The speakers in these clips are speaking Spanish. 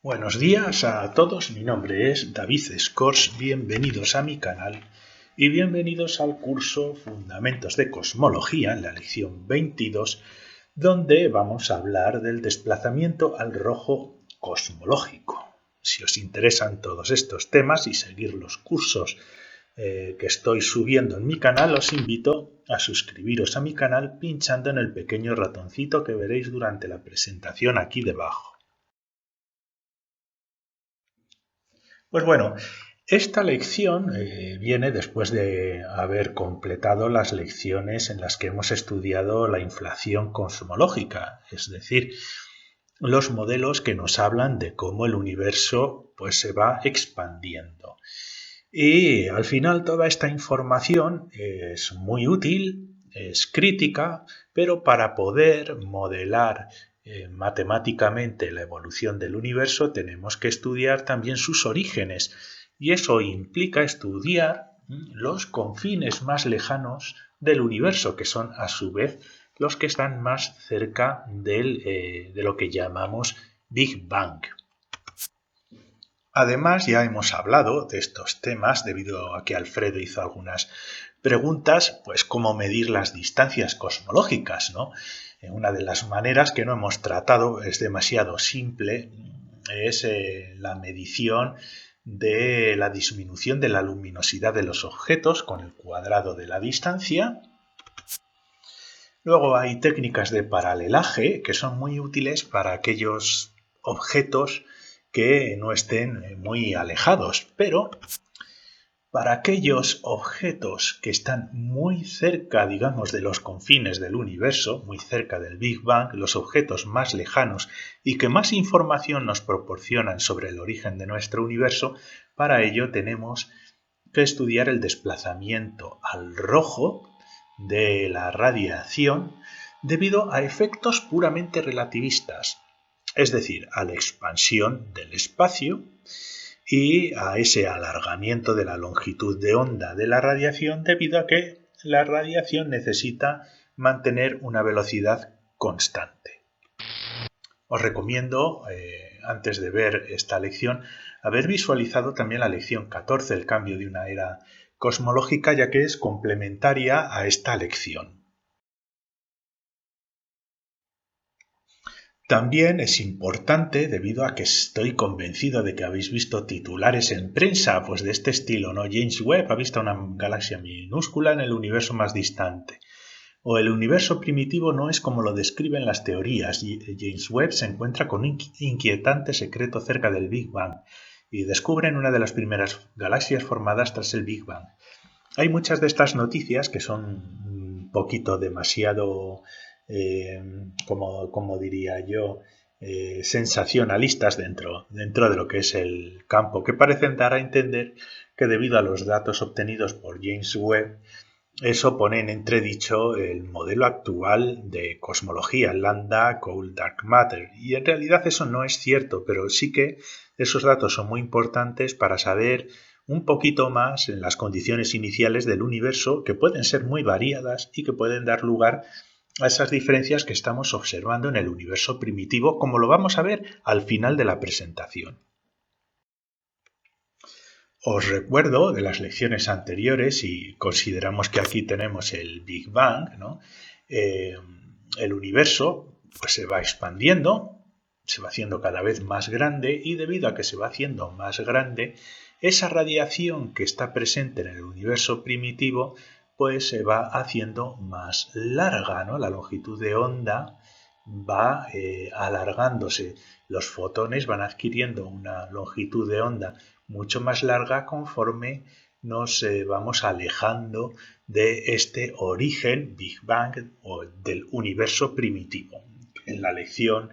Buenos días a todos, mi nombre es David Scors, bienvenidos a mi canal y bienvenidos al curso Fundamentos de Cosmología en la lección 22, donde vamos a hablar del desplazamiento al rojo cosmológico. Si os interesan todos estos temas y seguir los cursos que estoy subiendo en mi canal, os invito a suscribiros a mi canal pinchando en el pequeño ratoncito que veréis durante la presentación aquí debajo. Pues bueno, esta lección viene después de haber completado las lecciones en las que hemos estudiado la inflación cosmológica, es decir, los modelos que nos hablan de cómo el universo pues, se va expandiendo. Y al final toda esta información es muy útil, es crítica, pero para poder modelar matemáticamente la evolución del universo tenemos que estudiar también sus orígenes y eso implica estudiar los confines más lejanos del universo, que son a su vez los que están más cerca de lo que llamamos Big Bang. Además, ya hemos hablado de estos temas debido a que Alfredo hizo algunas preguntas, pues cómo medir las distancias cosmológicas, ¿no? Una de las maneras que no hemos tratado es demasiado simple, es la medición de la disminución de la luminosidad de los objetos con el cuadrado de la distancia. Luego hay técnicas de paralelaje que son muy útiles para aquellos objetos que no estén muy alejados, pero para aquellos objetos que están muy cerca, digamos, de los confines del universo, muy cerca del Big Bang, los objetos más lejanos y que más información nos proporcionan sobre el origen de nuestro universo, para ello tenemos que estudiar el desplazamiento al rojo de la radiación debido a efectos puramente relativistas, es decir, a la expansión del espacio y a ese alargamiento de la longitud de onda de la radiación debido a que la radiación necesita mantener una velocidad constante. Os recomiendo, antes de ver esta lección, haber visualizado también la lección 14, el cambio de una era cosmológica, ya que es complementaria a esta lección. También es importante, debido a que estoy convencido de que habéis visto titulares en prensa pues de este estilo, ¿no? James Webb ha visto una galaxia minúscula en el universo más distante. O el universo primitivo no es como lo describen las teorías. James Webb se encuentra con un inquietante secreto cerca del Big Bang y descubren una de las primeras galaxias formadas tras el Big Bang. Hay muchas de estas noticias que son un poquito demasiado, como diría yo, sensacionalistas dentro de lo que es el campo, que parecen dar a entender que debido a los datos obtenidos por James Webb, eso pone en entredicho el modelo actual de cosmología, lambda, cold dark matter, y en realidad eso no es cierto, pero sí que esos datos son muy importantes para saber un poquito más en las condiciones iniciales del universo, que pueden ser muy variadas y que pueden dar lugar a esas diferencias que estamos observando en el universo primitivo, como lo vamos a ver al final de la presentación. Os recuerdo de las lecciones anteriores, y consideramos que aquí tenemos el Big Bang, ¿no? El universo pues, se va expandiendo, se va haciendo cada vez más grande y debido a que se va haciendo más grande, esa radiación que está presente en el universo primitivo pues se va haciendo más larga, ¿no? La longitud de onda va alargándose. Los fotones van adquiriendo una longitud de onda mucho más larga conforme nos vamos alejando de este origen Big Bang o del universo primitivo. En la lección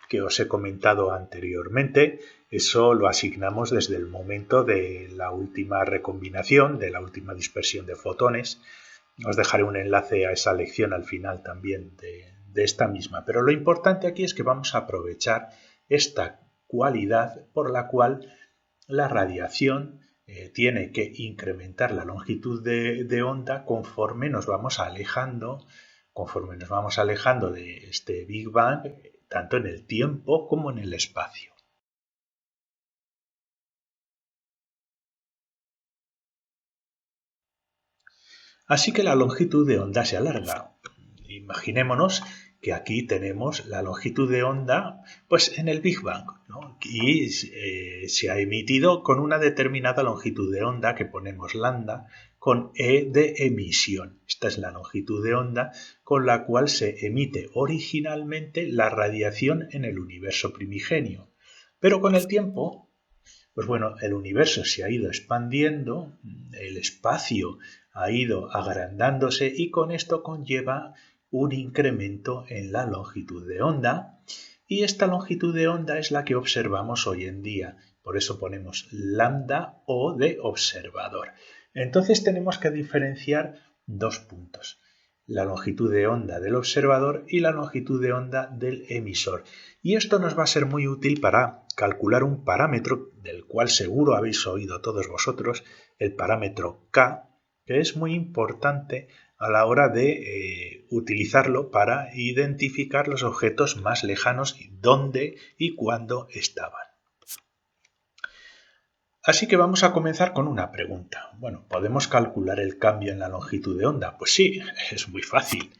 que os he comentado anteriormente, eso lo asignamos desde el momento de la última recombinación, de la última dispersión de fotones. Os dejaré un enlace a esa lección al final también de esta misma. Pero lo importante aquí es que vamos a aprovechar esta cualidad por la cual la radiación tiene que incrementar la longitud de onda conforme nos vamos alejando de este Big Bang, tanto en el tiempo como en el espacio. Así que la longitud de onda se alarga. Imaginémonos que aquí tenemos la longitud de onda pues en el Big Bang, ¿no? Y se ha emitido con una determinada longitud de onda que ponemos lambda con E de emisión. Esta es la longitud de onda con la cual se emite originalmente la radiación en el universo primigenio. Pero con el tiempo, pues bueno, el universo se ha ido expandiendo, el espacio ha ido agrandándose y con esto conlleva un incremento en la longitud de onda, y esta longitud de onda es la que observamos hoy en día. Por eso ponemos lambda O de observador. Entonces tenemos que diferenciar dos puntos: la longitud de onda del observador y la longitud de onda del emisor. Y esto nos va a ser muy útil para calcular un parámetro del cual seguro habéis oído todos vosotros, el parámetro K, que es muy importante a la hora de utilizarlo para identificar los objetos más lejanos y dónde y cuándo estaban. Así que vamos a comenzar con una pregunta. Bueno, ¿podemos calcular el cambio en la longitud de onda? Pues sí, es muy fácil.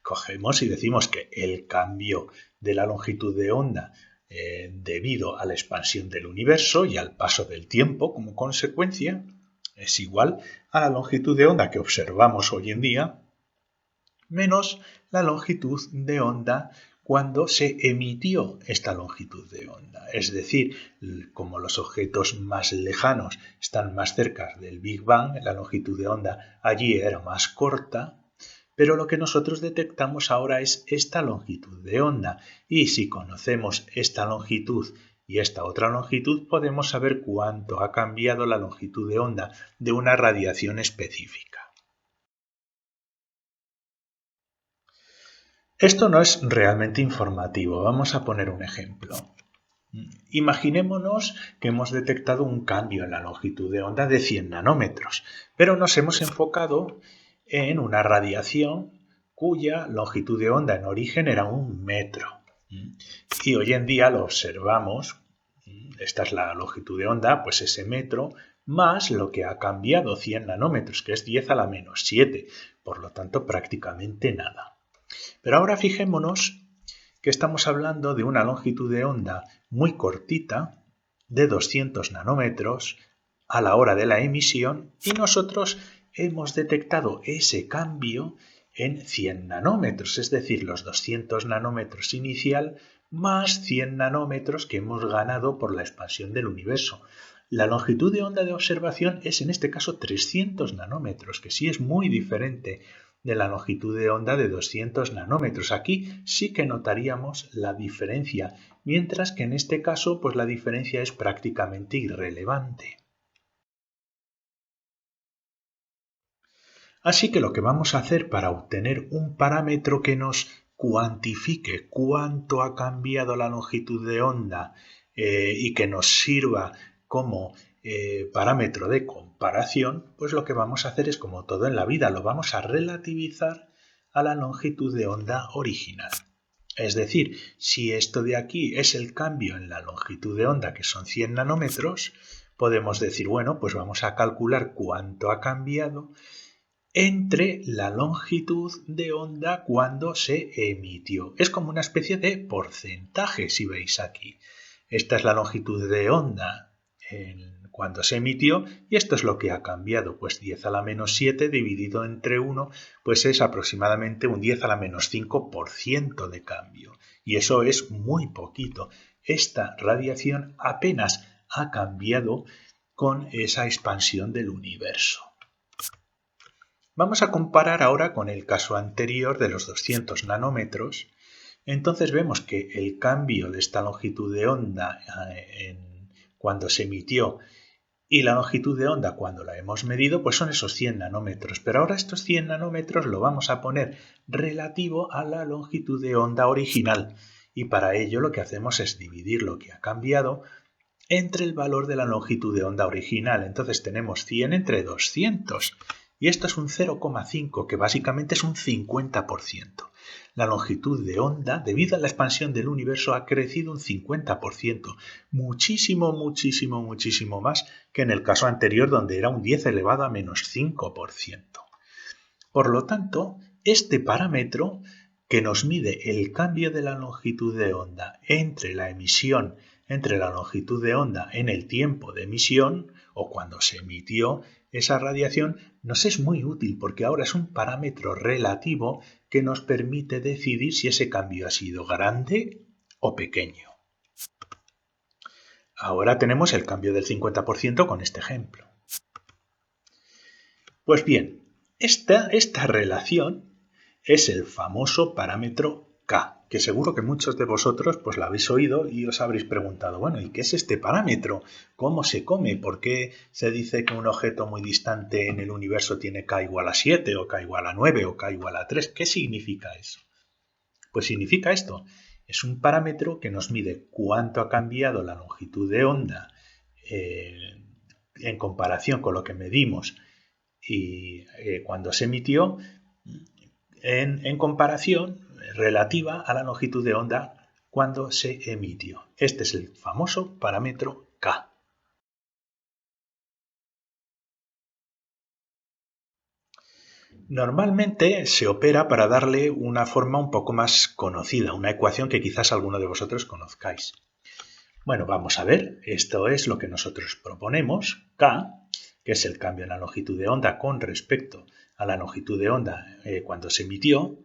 Cogemos y decimos que el cambio de la longitud de onda debido a la expansión del universo y al paso del tiempo como consecuencia es igual a la longitud de onda que observamos hoy en día menos la longitud de onda cuando se emitió esta longitud de onda. Es decir, como los objetos más lejanos están más cerca del Big Bang, la longitud de onda allí era más corta, pero lo que nosotros detectamos ahora es esta longitud de onda. Y si conocemos esta longitud y esta otra longitud, podemos saber cuánto ha cambiado la longitud de onda de una radiación específica. Esto no es realmente informativo. Vamos a poner un ejemplo. Imaginémonos que hemos detectado un cambio en la longitud de onda de 100 nanómetros, pero nos hemos enfocado en una radiación cuya longitud de onda en origen era 1 metro. Y hoy en día lo observamos, esta es la longitud de onda, pues ese metro, más lo que ha cambiado 100 nanómetros, que es 10 a la menos 7, por lo tanto prácticamente nada. Pero ahora fijémonos que estamos hablando de una longitud de onda muy cortita, de 200 nanómetros, a la hora de la emisión, y nosotros hemos detectado ese cambio en 100 nanómetros, es decir, los 200 nanómetros inicial más 100 nanómetros que hemos ganado por la expansión del universo. La longitud de onda de observación es en este caso 300 nanómetros, que sí es muy diferente de la longitud de onda de 200 nanómetros. Aquí sí que notaríamos la diferencia, mientras que en este caso pues la diferencia es prácticamente irrelevante. Así que lo que vamos a hacer para obtener un parámetro que nos cuantifique cuánto ha cambiado la longitud de onda y que nos sirva como parámetro de comparación, pues lo que vamos a hacer es, como todo en la vida, lo vamos a relativizar a la longitud de onda original. Es decir, si esto de aquí es el cambio en la longitud de onda, que son 100 nanómetros, podemos decir, bueno, pues vamos a calcular cuánto ha cambiado entre la longitud de onda cuando se emitió. Es como una especie de porcentaje, si veis aquí. Esta es la longitud de onda cuando se emitió y esto es lo que ha cambiado. Pues 10 a la menos 7 dividido entre 1 pues es aproximadamente un 10 a la menos 5% de cambio. Y eso es muy poquito. Esta radiación apenas ha cambiado con esa expansión del universo. Vamos a comparar ahora con el caso anterior de los 200 nanómetros. Entonces vemos que el cambio de esta longitud de onda cuando se emitió y la longitud de onda cuando la hemos medido pues son esos 100 nanómetros. Pero ahora estos 100 nanómetros lo vamos a poner relativo a la longitud de onda original. Y para ello lo que hacemos es dividir lo que ha cambiado entre el valor de la longitud de onda original. Entonces tenemos 100 entre 200. Y esto es un 0,5, que básicamente es un 50%. La longitud de onda, debido a la expansión del universo, ha crecido un 50%. Muchísimo, muchísimo, muchísimo más que en el caso anterior, donde era un 10 elevado a menos 5%. Por lo tanto, este parámetro que nos mide el cambio de la longitud de onda entre la longitud de onda en el tiempo de emisión o cuando se emitió esa radiación, nos es muy útil porque ahora es un parámetro relativo que nos permite decidir si ese cambio ha sido grande o pequeño. Ahora tenemos el cambio del 50% con este ejemplo. Pues bien, esta relación es el famoso parámetro K, que seguro que muchos de vosotros pues lo habéis oído y os habréis preguntado, bueno, ¿y qué es este parámetro? ¿Cómo se come? ¿Por qué se dice que un objeto muy distante en el universo tiene K igual a 7 o K igual a 9 o K igual a 3? ¿Qué significa eso? Pues significa esto. Es un parámetro que nos mide cuánto ha cambiado la longitud de onda en comparación con lo que medimos y cuando se emitió en comparación relativa a la longitud de onda cuando se emitió. Este es el famoso parámetro K. Normalmente se opera para darle una forma un poco más conocida, una ecuación que quizás alguno de vosotros conozcáis. Bueno, vamos a ver, esto es lo que nosotros proponemos, K, que es el cambio en la longitud de onda con respecto a la longitud de onda cuando se emitió.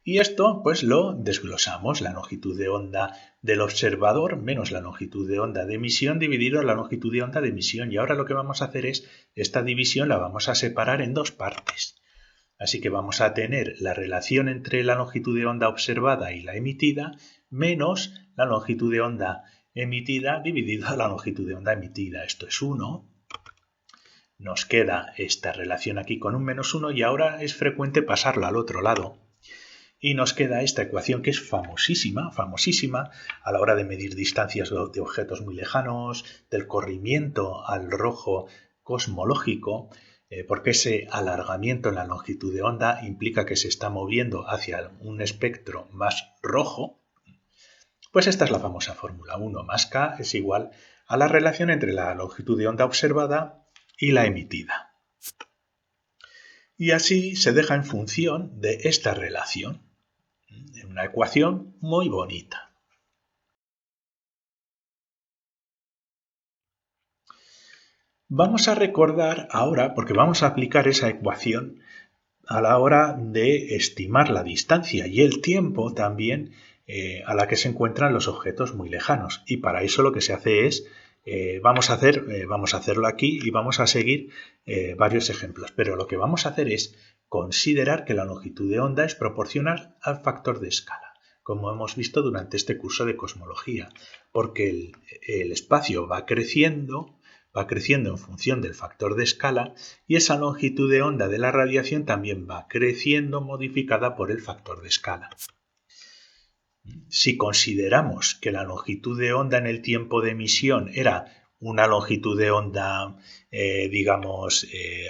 Y esto pues lo desglosamos, la longitud de onda del observador menos la longitud de onda de emisión dividido la longitud de onda de emisión. Y ahora lo que vamos a hacer es, esta división la vamos a separar en dos partes. Así que vamos a tener la relación entre la longitud de onda observada y la emitida menos la longitud de onda emitida dividido la longitud de onda emitida. Esto es 1. Nos queda esta relación aquí con un menos 1 y ahora es frecuente pasarla al otro lado. Y nos queda esta ecuación que es famosísima a la hora de medir distancias de objetos muy lejanos, del corrimiento al rojo cosmológico, porque ese alargamiento en la longitud de onda implica que se está moviendo hacia un espectro más rojo. Pues esta es la famosa fórmula. 1 más K es igual a la relación entre la longitud de onda observada y la emitida. Y así se deja en función de esta relación. Una ecuación muy bonita. Vamos a recordar ahora, porque vamos a aplicar esa ecuación a la hora de estimar la distancia y el tiempo también a la que se encuentran los objetos muy lejanos. Y para eso lo que se hace es, vamos a hacerlo aquí y vamos a seguir varios ejemplos. Pero lo que vamos a hacer es considerar que la longitud de onda es proporcional al factor de escala, como hemos visto durante este curso de cosmología, porque el espacio va creciendo en función del factor de escala y esa longitud de onda de la radiación también va creciendo modificada por el factor de escala. Si consideramos que la longitud de onda en el tiempo de emisión era una longitud de onda,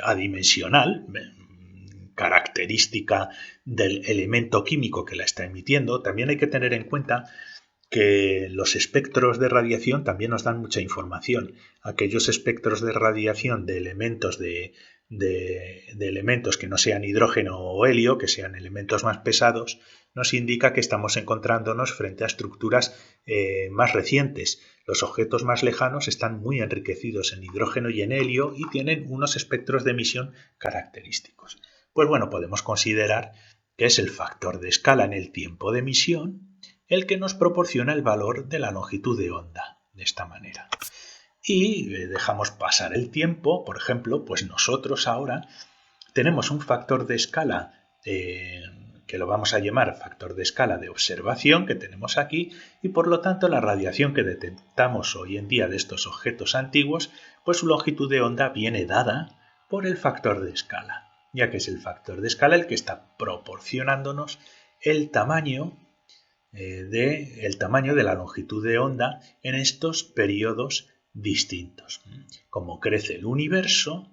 adimensional, característica del elemento químico que la está emitiendo, también hay que tener en cuenta que los espectros de radiación también nos dan mucha información. Aquellos espectros de radiación de elementos de elementos que no sean hidrógeno o helio, que sean elementos más pesados, nos indica que estamos encontrándonos frente a estructuras más recientes. Los objetos más lejanos están muy enriquecidos en hidrógeno y en helio y tienen unos espectros de emisión característicos. Pues bueno, podemos considerar que es el factor de escala en el tiempo de emisión el que nos proporciona el valor de la longitud de onda, de esta manera. Y dejamos pasar el tiempo, por ejemplo, pues nosotros ahora tenemos un factor de escala que lo vamos a llamar factor de escala de observación que tenemos aquí y por lo tanto la radiación que detectamos hoy en día de estos objetos antiguos, pues su longitud de onda viene dada por el factor de escala, ya que es el factor de escala el que está proporcionándonos el tamaño de la longitud de onda en estos periodos distintos. Como crece el universo,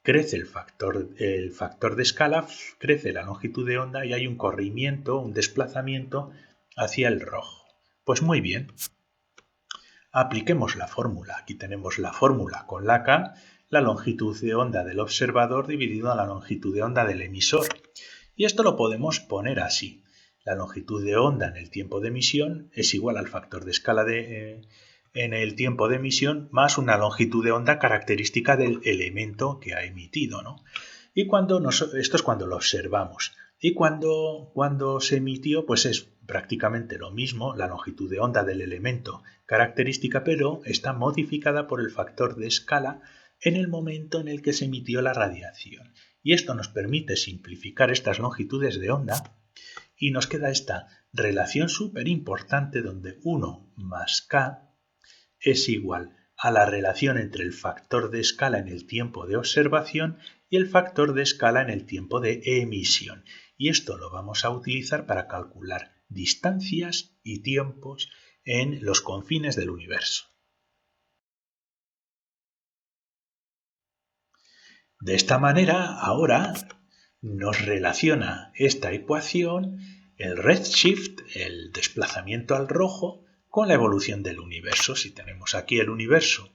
crece el factor de escala, crece la longitud de onda y hay un corrimiento, un desplazamiento hacia el rojo. Pues muy bien, apliquemos la fórmula. Aquí tenemos la fórmula con la K, la longitud de onda del observador dividido a la longitud de onda del emisor. Y esto lo podemos poner así. La longitud de onda en el tiempo de emisión es igual al factor de escala en el tiempo de emisión más una longitud de onda característica del elemento que ha emitido, ¿no? Y esto es cuando lo observamos. Y cuando se emitió, pues es prácticamente lo mismo, la longitud de onda del elemento característica, pero está modificada por el factor de escala en el momento en el que se emitió la radiación. Y esto nos permite simplificar estas longitudes de onda y nos queda esta relación súper importante donde 1 más k es igual a la relación entre el factor de escala en el tiempo de observación y el factor de escala en el tiempo de emisión. Y esto lo vamos a utilizar para calcular distancias y tiempos en los confines del universo. De esta manera, ahora nos relaciona esta ecuación el redshift, el desplazamiento al rojo, con la evolución del universo. Si tenemos aquí el universo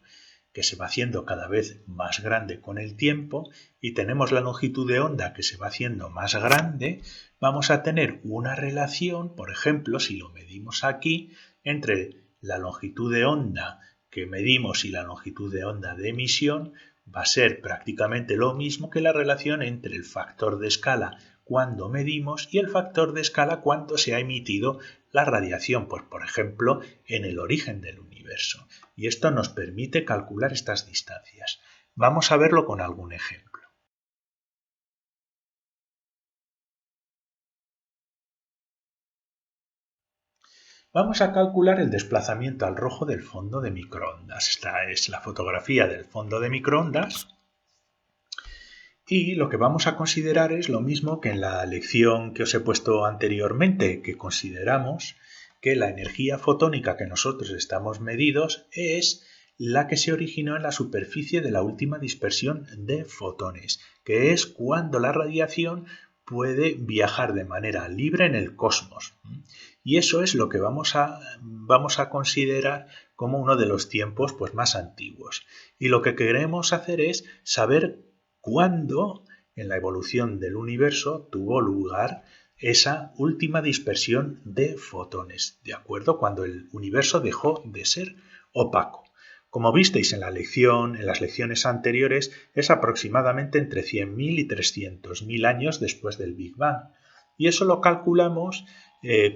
que se va haciendo cada vez más grande con el tiempo y tenemos la longitud de onda que se va haciendo más grande, vamos a tener una relación, por ejemplo, si lo medimos aquí, entre la longitud de onda que medimos y la longitud de onda de emisión, va a ser prácticamente lo mismo que la relación entre el factor de escala cuando medimos y el factor de escala cuando se ha emitido la radiación, pues por ejemplo en el origen del universo. Y esto nos permite calcular estas distancias. Vamos a verlo con algún ejemplo. Vamos a calcular el desplazamiento al rojo del fondo de microondas. Esta es la fotografía del fondo de microondas. Y lo que vamos a considerar es lo mismo que en la lección que os he puesto anteriormente, que consideramos que la energía fotónica que nosotros estamos medidos es la que se originó en la superficie de la última dispersión de fotones, que es cuando la radiación puede viajar de manera libre en el cosmos. Y eso es lo que vamos a considerar como uno de los tiempos pues, más antiguos. Y lo que queremos hacer es saber cuándo en la evolución del universo tuvo lugar esa última dispersión de fotones, ¿de acuerdo? Cuando el universo dejó de ser opaco. Como visteis en las lecciones anteriores, es aproximadamente entre 100.000 y 300.000 años después del Big Bang. Y eso lo calculamos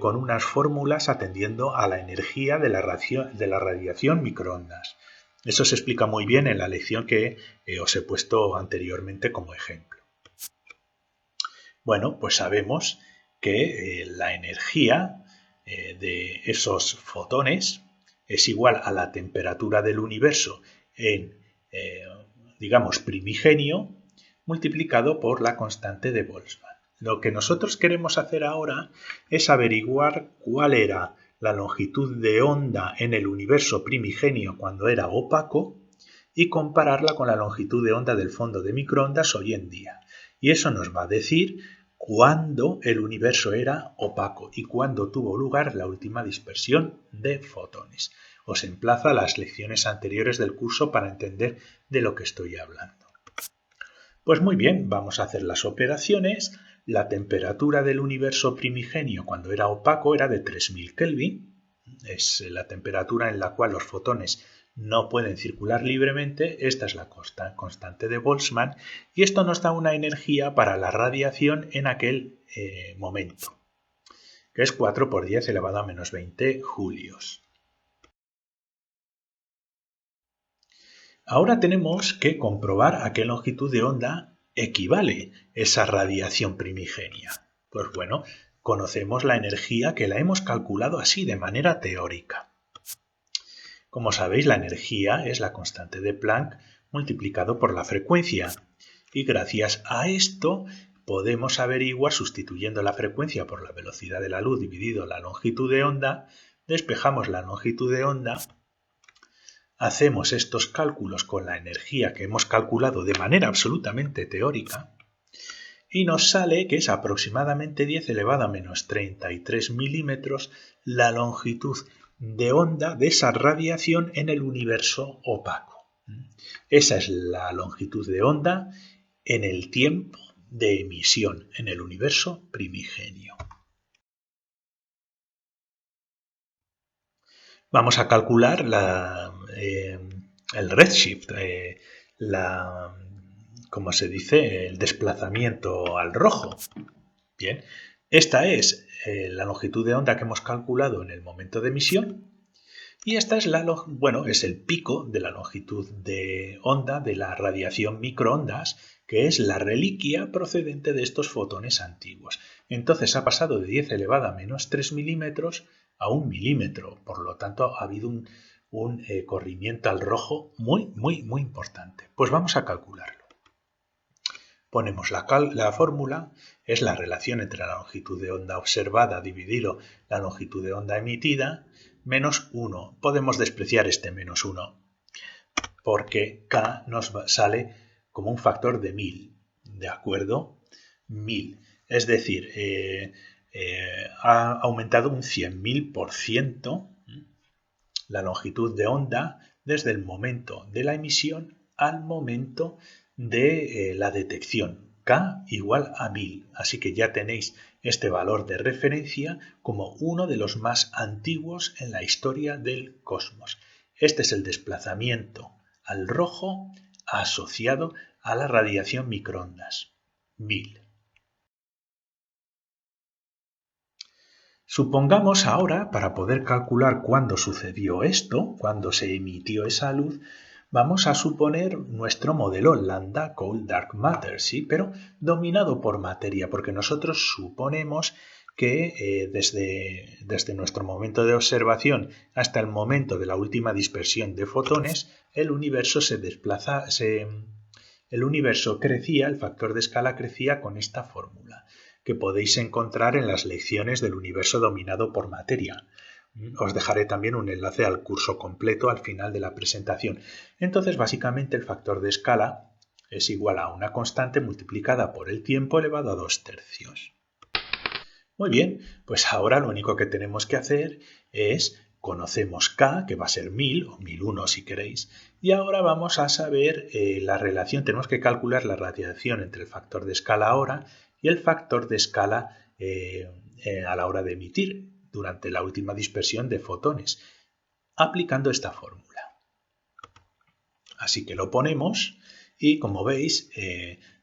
con unas fórmulas atendiendo a la energía de la radiación microondas. Eso se explica muy bien en la lección que os he puesto anteriormente como ejemplo. Bueno, pues sabemos que la energía de esos fotones es igual a la temperatura del universo en, digamos, primigenio, multiplicado por la constante de Boltzmann. Lo que nosotros queremos hacer ahora es averiguar cuál era la longitud de onda en el universo primigenio cuando era opaco y compararla con la longitud de onda del fondo de microondas hoy en día. Y eso nos va a decir cuándo el universo era opaco y cuándo tuvo lugar la última dispersión de fotones. Os emplazo a las lecciones anteriores del curso para entender de lo que estoy hablando. Pues muy bien, vamos a hacer las operaciones. La temperatura del universo primigenio cuando era opaco era de 3000 Kelvin. Es la temperatura en la cual los fotones no pueden circular libremente. Esta es la constante de Boltzmann y esto nos da una energía para la radiación en aquel momento, que es 4 por 10 elevado a menos 20 julios. Ahora tenemos que comprobar a qué longitud de onda equivale esa radiación primigenia. Pues bueno, conocemos la energía que la hemos calculado así de manera teórica. Como sabéis, la energía es la constante de Planck multiplicado por la frecuencia. Y gracias a esto podemos averiguar, sustituyendo la frecuencia por la velocidad de la luz dividido la longitud de onda, despejamos la longitud de onda, hacemos estos cálculos con la energía que hemos calculado de manera absolutamente teórica y nos sale que es aproximadamente 10 elevado a menos 33 milímetros la longitud de onda de esa radiación en el universo opaco. Esa es la longitud de onda en el tiempo de emisión en el universo primigenio. Vamos a calcular el redshift, ¿cómo se dice? El desplazamiento al rojo. Bien, esta es la longitud de onda que hemos calculado en el momento de emisión y esta es es el pico de la longitud de onda de la radiación microondas, que es la reliquia procedente de estos fotones antiguos. Entonces ha pasado de 10 elevada a menos 3 milímetros a 1 milímetro. Por lo tanto, ha habido un corrimiento al rojo muy, muy, muy importante. Pues vamos a calcularlo. Ponemos la fórmula, es la relación entre la longitud de onda observada dividido la longitud de onda emitida, menos 1. Podemos despreciar este menos 1 porque K nos sale como un factor de 1000, ¿de acuerdo? 1000. Es decir, ha aumentado un 100.000% la longitud de onda desde el momento de la emisión al momento de la detección. K igual a 1000. Así que ya tenéis este valor de referencia como uno de los más antiguos en la historia del cosmos. Este es el desplazamiento al rojo asociado a la radiación microondas. 1000. Supongamos ahora, para poder calcular cuándo sucedió esto, cuándo se emitió esa luz, vamos a suponer nuestro modelo lambda cold dark matter, ¿sí? Pero dominado por materia, porque nosotros suponemos que desde nuestro momento de observación hasta el momento de la última dispersión de fotones, el universo el universo crecía, el factor de escala crecía con esta fórmula, que podéis encontrar en las lecciones del universo dominado por materia. Os dejaré también un enlace al curso completo al final de la presentación. Entonces, básicamente, el factor de escala es igual a una constante multiplicada por el tiempo elevado a 2/3. Muy bien, pues ahora lo único que tenemos que hacer es, conocemos K, que va a ser 1000 o 1001 si queréis, y ahora vamos a saber la relación, tenemos que calcular la radiación entre el factor de escala ahora y el factor de escala a la hora de emitir durante la última dispersión de fotones, aplicando esta fórmula. Así que lo ponemos y, como veis,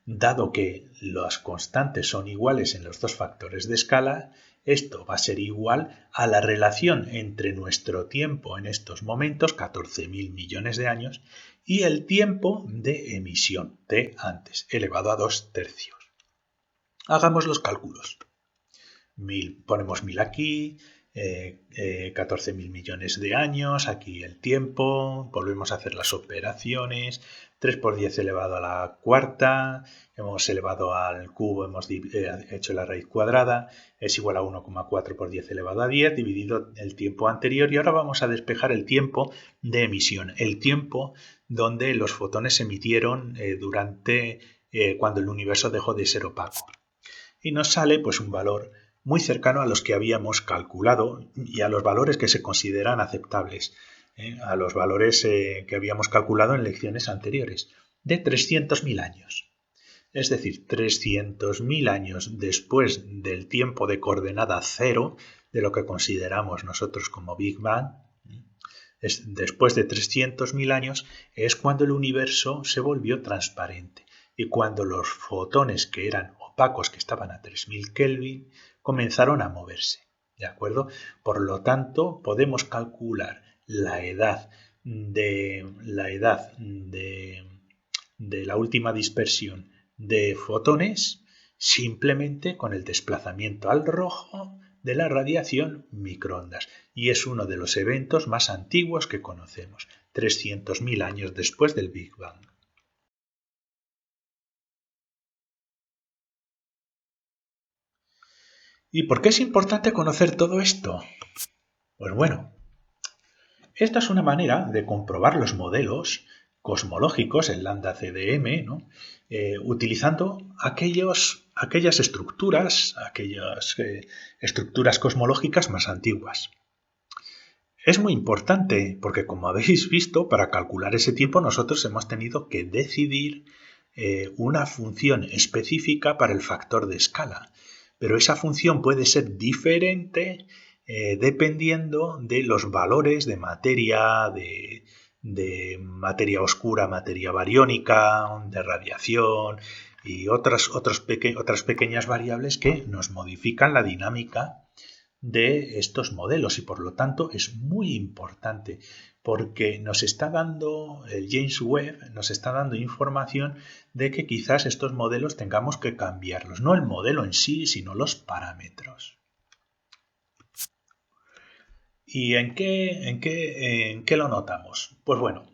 dado que las constantes son iguales en los dos factores de escala, esto va a ser igual a la relación entre nuestro tiempo en estos momentos, 14.000 millones de años, y el tiempo de emisión, T antes, elevado a 2/3. Hagamos los cálculos. Ponemos 1000 aquí, 14.000 millones de años, aquí el tiempo, volvemos a hacer las operaciones, 3 por 10 elevado a la cuarta, hemos elevado al cubo, hemos hecho la raíz cuadrada, es igual a 1,4 por 10 elevado a 10, dividido el tiempo anterior, y ahora vamos a despejar el tiempo de emisión, el tiempo donde los fotones se emitieron cuando el universo dejó de ser opaco. Y nos sale pues un valor muy cercano a los que habíamos calculado y a los valores que se consideran aceptables, a los valores que habíamos calculado en lecciones anteriores, de 300.000 años. Es decir, 300.000 años después del tiempo de coordenada cero, de lo que consideramos nosotros como Big Bang, después de 300.000 años es cuando el universo se volvió transparente y cuando los fotones que eran opacos, que estaban a 3000 Kelvin, comenzaron a moverse, ¿de acuerdo? Por lo tanto, podemos calcular la edad de la última dispersión de fotones simplemente con el desplazamiento al rojo de la radiación microondas. Y es uno de los eventos más antiguos que conocemos, 300.000 años después del Big Bang. ¿Y por qué es importante conocer todo esto? Pues bueno, esta es una manera de comprobar los modelos cosmológicos, el lambda CDM, ¿no? Utilizando aquellas estructuras cosmológicas más antiguas. Es muy importante porque, como habéis visto, para calcular ese tiempo nosotros hemos tenido que decidir una función específica para el factor de escala. Pero esa función puede ser diferente dependiendo de los valores de materia oscura, materia bariónica, de radiación y otras pequeñas variables que nos modifican la dinámica de estos modelos y por lo tanto es muy importante porque nos está dando el James Webb, nos está dando información de que quizás estos modelos tengamos que cambiarlos, no el modelo en sí, sino los parámetros. ¿Y en qué lo notamos? Pues bueno,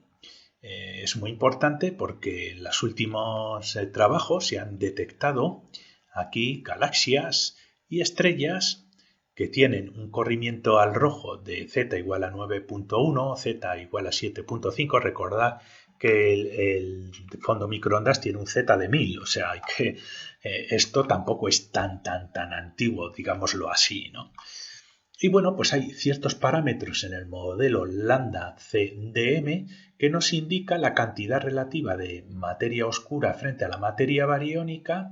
es muy importante porque en los últimos trabajos se han detectado aquí galaxias y estrellas que tienen un corrimiento al rojo de z igual a 9.1, z igual a 7.5. Recordad que el fondo microondas tiene un z de 1000, o sea, esto tampoco es tan antiguo, digámoslo así, ¿no? Y bueno, pues hay ciertos parámetros en el modelo lambda CDM que nos indica la cantidad relativa de materia oscura frente a la materia bariónica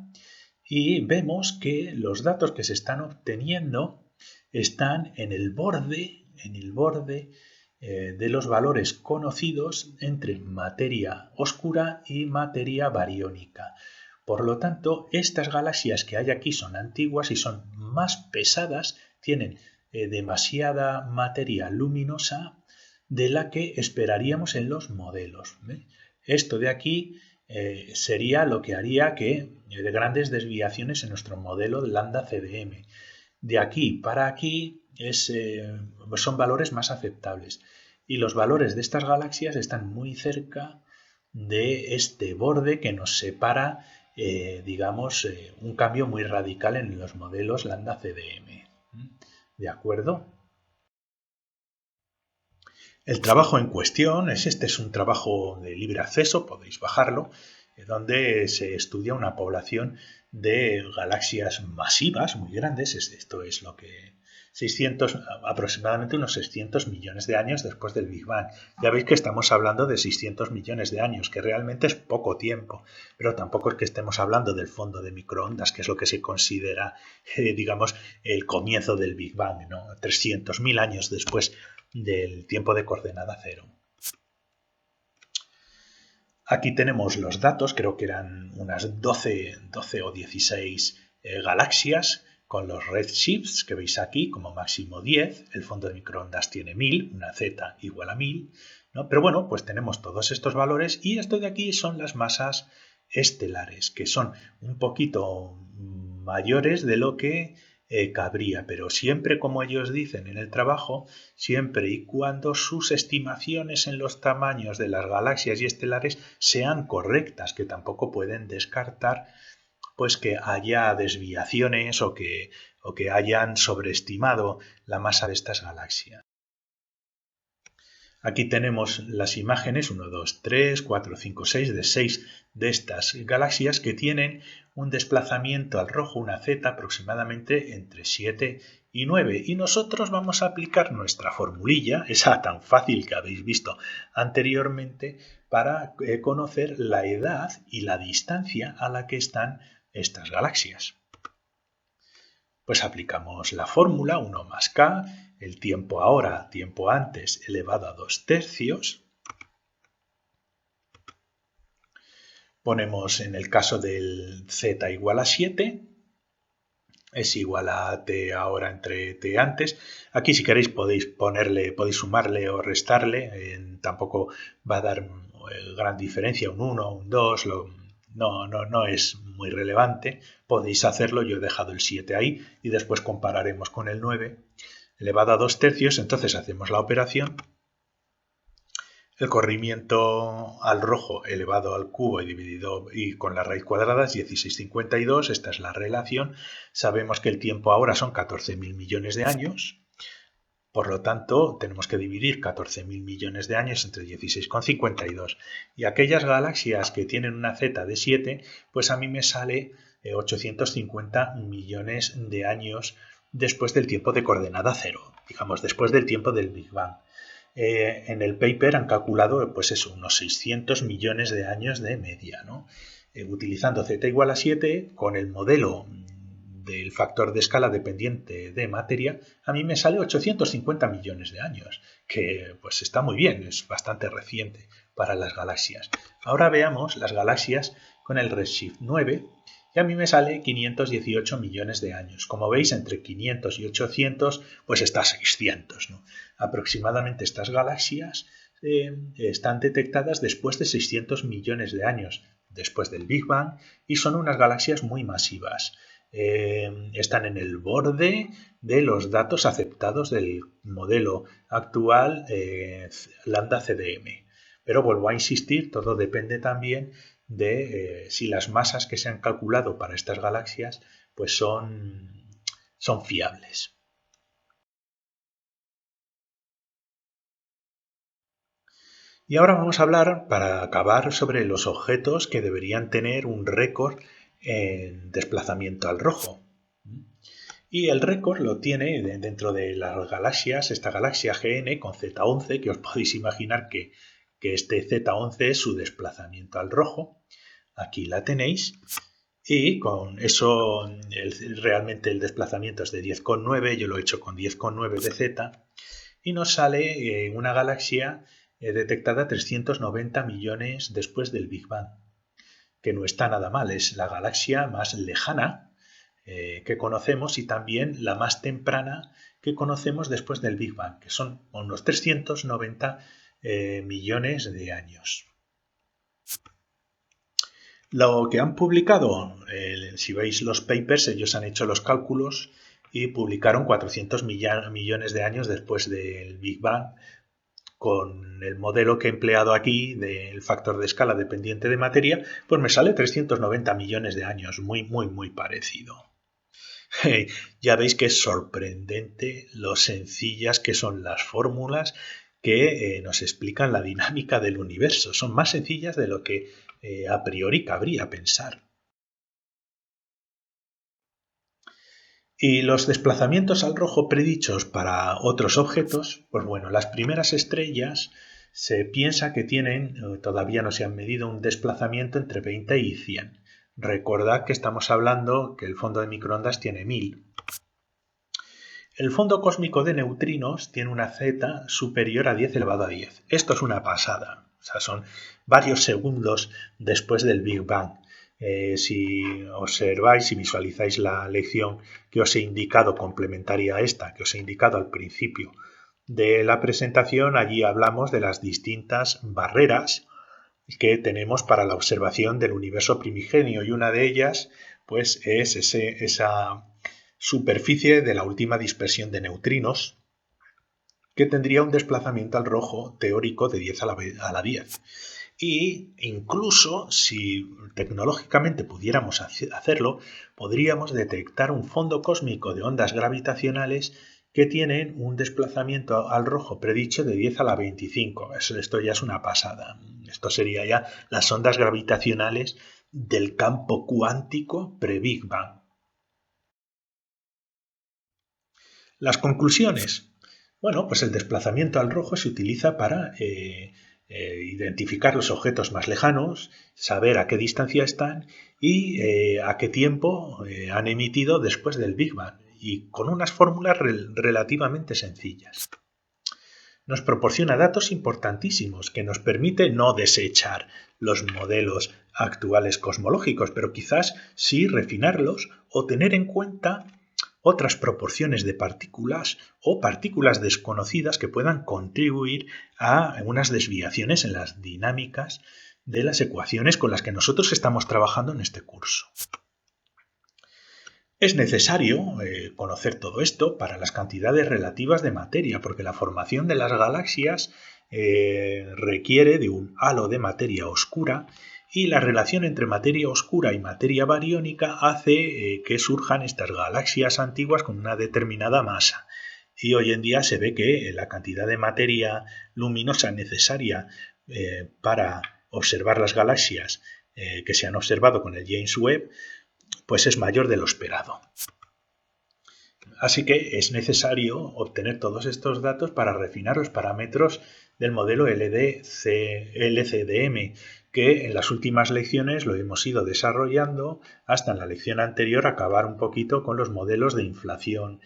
y vemos que los datos que se están obteniendo están en el borde de los valores conocidos entre materia oscura y materia bariónica. Por lo tanto, estas galaxias que hay aquí son antiguas y son más pesadas, tienen demasiada materia luminosa de la que esperaríamos en los modelos. Esto de aquí sería lo que haría que de grandes desviaciones en nuestro modelo de lambda CDM. De aquí para aquí son valores más aceptables y los valores de estas galaxias están muy cerca de este borde que nos separa, un cambio muy radical en los modelos lambda CDM. ¿De acuerdo? El trabajo en cuestión es un trabajo de libre acceso, podéis bajarlo, donde se estudia una población de galaxias masivas muy grandes. Esto es lo que aproximadamente unos 600 millones de años después del Big Bang. Ya veis que estamos hablando de 600 millones de años, que realmente es poco tiempo, pero tampoco es que estemos hablando del fondo de microondas, que es lo que se considera, el comienzo del Big Bang, ¿no? 300.000 años después del tiempo de coordenada cero. Aquí tenemos los datos, creo que eran unas 12 o 16 galaxias con los redshifts que veis aquí como máximo 10, el fondo de microondas tiene 1000, una z igual a 1000, ¿no? Pero bueno, pues tenemos todos estos valores y esto de aquí son las masas estelares, que son un poquito mayores de lo que cabría, pero siempre, como ellos dicen en el trabajo, siempre y cuando sus estimaciones en los tamaños de las galaxias y estelares sean correctas, que tampoco pueden descartar pues que haya desviaciones o que hayan sobreestimado la masa de estas galaxias. Aquí tenemos las imágenes 1, 2, 3, 4, 5, 6 de 6 de estas galaxias que tienen un desplazamiento al rojo, una z aproximadamente entre 7 y 9. Y nosotros vamos a aplicar nuestra formulilla, esa tan fácil que habéis visto anteriormente, para conocer la edad y la distancia a la que están estas galaxias. Pues aplicamos la fórmula 1 más k, el tiempo ahora, tiempo antes, elevado a 2/3. Ponemos en el caso del z igual a 7, es igual a t ahora entre t antes. Aquí si queréis podéis sumarle o restarle, tampoco va a dar gran diferencia, un 1, un 2, no es muy relevante. Podéis hacerlo, yo he dejado el 7 ahí y después compararemos con el 9 elevado a 2/3, entonces hacemos la operación. El corrimiento al rojo elevado al cubo y con la raíz cuadrada es 1652, esta es la relación. Sabemos que el tiempo ahora son 14.000 millones de años, por lo tanto tenemos que dividir 14.000 millones de años entre 16,52. Y aquellas galaxias que tienen una z de 7, pues a mí me sale 850 millones de años después del tiempo de coordenada cero, digamos, después del tiempo del Big Bang. En el paper han calculado pues eso, unos 600 millones de años de media, ¿no? Utilizando z igual a 7 con el modelo del factor de escala dependiente de materia, a mí me sale 850 millones de años, que pues está muy bien, es bastante reciente para las galaxias. Ahora veamos las galaxias con el redshift 9 y a mí me sale 518 millones de años. Como veis, entre 500 y 800 pues está 600, ¿no? Aproximadamente estas galaxias están detectadas después de 600 millones de años, después del Big Bang, y son unas galaxias muy masivas. Están en el borde de los datos aceptados del modelo actual lambda CDM. Pero vuelvo a insistir, todo depende también de si las masas que se han calculado para estas galaxias pues son fiables. Y ahora vamos a hablar, para acabar, sobre los objetos que deberían tener un récord en desplazamiento al rojo. Y el récord lo tiene dentro de las galaxias, esta galaxia GN con Z11, que os podéis imaginar que este Z11 es su desplazamiento al rojo. Aquí la tenéis. Y con eso realmente el desplazamiento es de 10,9, yo lo he hecho con 10,9 de Z. Y nos sale una galaxia detectada 390 millones después del Big Bang, que no está nada mal, es la galaxia más lejana que conocemos y también la más temprana que conocemos después del Big Bang, que son unos 390 millones de años. Lo que han publicado, si veis los papers, ellos han hecho los cálculos y publicaron 400 millones de años después del Big Bang, con el modelo que he empleado aquí del factor de escala dependiente de materia, pues me sale 390 millones de años, muy, muy, muy parecido. Ya veis que es sorprendente lo sencillas que son las fórmulas que nos explican la dinámica del universo. Son más sencillas de lo que a priori cabría pensar. Y los desplazamientos al rojo predichos para otros objetos, pues bueno, las primeras estrellas se piensa que tienen, todavía no se han medido, un desplazamiento entre 20 y 100. Recordad que estamos hablando que el fondo de microondas tiene 1000. El fondo cósmico de neutrinos tiene una z superior a 10 elevado a 10. Esto es una pasada. O sea, son varios segundos después del Big Bang. Si observáis y visualizáis la lección que os he indicado, complementaria a esta, que os he indicado al principio de la presentación, allí hablamos de las distintas barreras que tenemos para la observación del universo primigenio, y una de ellas pues es esa superficie de la última dispersión de neutrinos, que tendría un desplazamiento al rojo teórico de 10 a la 10. Y incluso si tecnológicamente pudiéramos hacerlo, podríamos detectar un fondo cósmico de ondas gravitacionales que tienen un desplazamiento al rojo predicho de 10 a la 25. Esto ya es una pasada. Esto sería ya las ondas gravitacionales del campo cuántico pre-Big Bang. Las conclusiones. Bueno, pues el desplazamiento al rojo se utiliza para identificar los objetos más lejanos, saber a qué distancia están y a qué tiempo han emitido después del Big Bang, y con unas fórmulas relativamente sencillas. Nos proporciona datos importantísimos que nos permite no desechar los modelos actuales cosmológicos, pero quizás sí refinarlos o tener en cuenta otras proporciones de partículas o partículas desconocidas que puedan contribuir a unas desviaciones en las dinámicas de las ecuaciones con las que nosotros estamos trabajando en este curso. Es necesario conocer todo esto para las cantidades relativas de materia, porque la formación de las galaxias requiere de un halo de materia oscura, y la relación entre materia oscura y materia bariónica hace que surjan estas galaxias antiguas con una determinada masa. Y hoy en día se ve que la cantidad de materia luminosa necesaria para observar las galaxias que se han observado con el James Webb pues es mayor de lo esperado. Así que es necesario obtener todos estos datos para refinar los parámetros del modelo LCDM, que en las últimas lecciones lo hemos ido desarrollando hasta en la lección anterior acabar un poquito con los modelos de inflación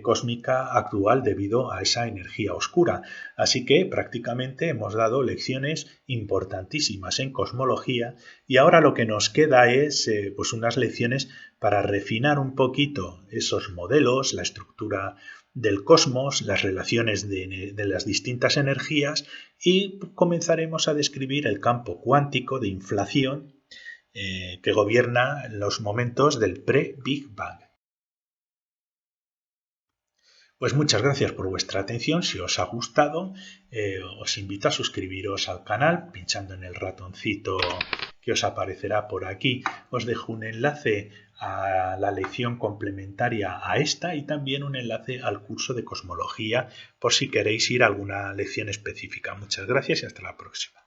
cósmica actual debido a esa energía oscura. Así que prácticamente hemos dado lecciones importantísimas en cosmología y ahora lo que nos queda es pues unas lecciones para refinar un poquito esos modelos, la estructura del cosmos, las relaciones de las distintas energías y comenzaremos a describir el campo cuántico de inflación que gobierna los momentos del pre-Big Bang. Pues muchas gracias por vuestra atención. Si os ha gustado, os invito a suscribiros al canal pinchando en el ratoncito que os aparecerá por aquí. Os dejo un enlace a la lección complementaria a esta y también un enlace al curso de cosmología por si queréis ir a alguna lección específica. Muchas gracias y hasta la próxima.